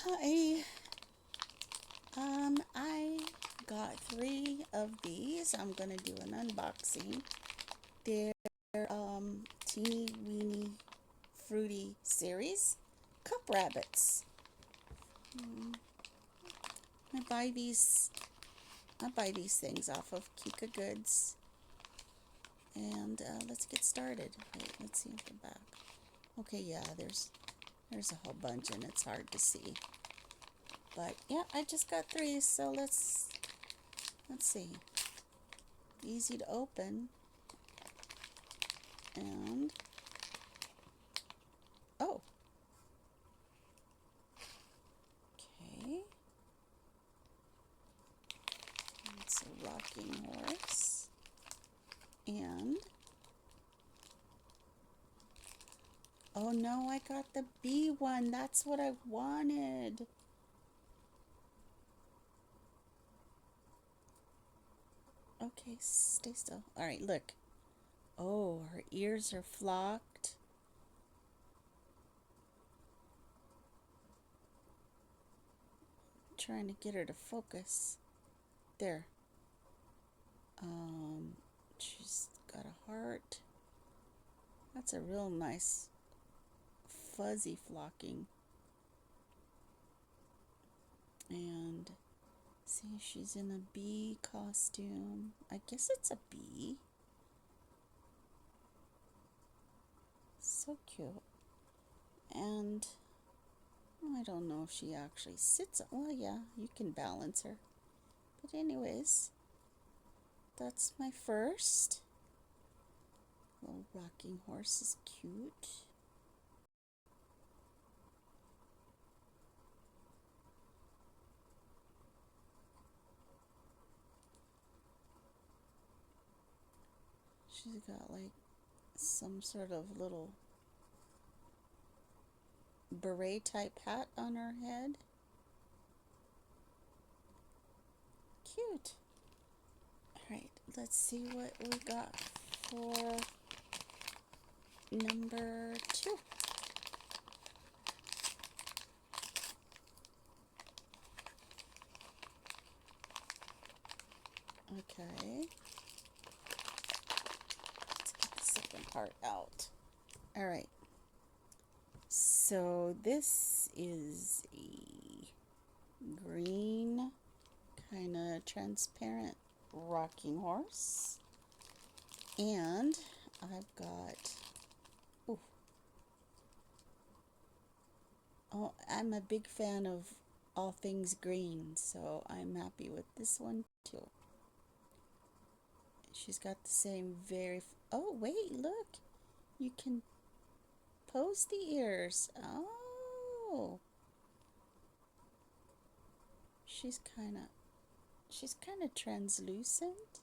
Hi. I got three of these. I'm gonna do an unboxing. They're teeny weeny fruity series cup rabbits. Mm, I buy these. I buy these things off of Kikagoods. And let's get started. Wait, let's see at the back. Okay, yeah, there's a whole bunch and it's hard to see. But yeah, I just got three, so let's see. Easy to open. And oh, okay. It's a rocking horse. And oh no, I got the B one. That's what I wanted. Okay, stay still. All right, look. Oh, her ears are flocked. I'm trying to get her to focus. There. She's got a heart. That's a real nice fuzzy flocking. And see, she's in a bee costume. I guess it's a bee. So cute. And I don't know if she actually sits. Well, yeah, you can balance her. But anyways, that's my first. Little rocking horse is cute. She's got like some sort of little beret type hat on her head. Cute. Alright, let's see what we got for number 2. Okay. Let's get the second part out. Alright. So this is a green, kind of transparent rocking horse. And I've got, ooh, oh, I'm a big fan of all things green, so I'm happy with this one too. She's got the same oh, wait, look. You can pose the ears. Oh. She's kind of translucent.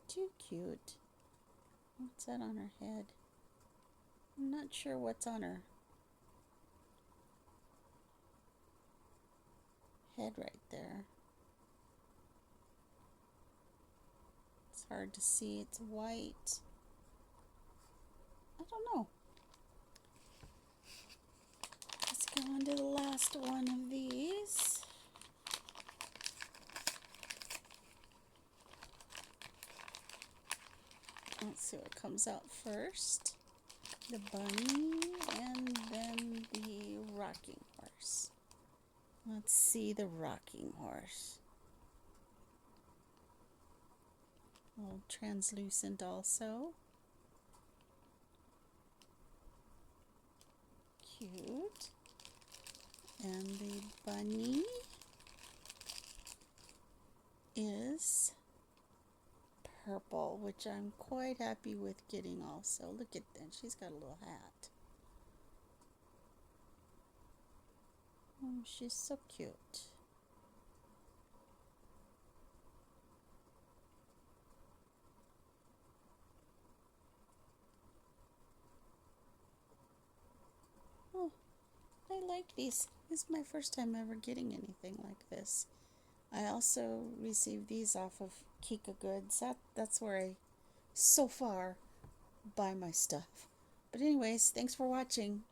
Too cute. What's that on her head? I'm not sure what's on her head right there. It's hard to see. It's white. I don't know. Let's go on to the last one of these. Let's see what comes out first. The bunny and then the rocking horse. Let's see the rocking horse. A little translucent also. Cute. And the bunny is purple, which I'm quite happy with getting also. Look at that. She's got a little hat. Oh, she's so cute. Oh, I like these. This is my first time ever getting anything like this. I also received these off of Kikagoods. That's where I so far buy my stuff. But anyways, thanks for watching.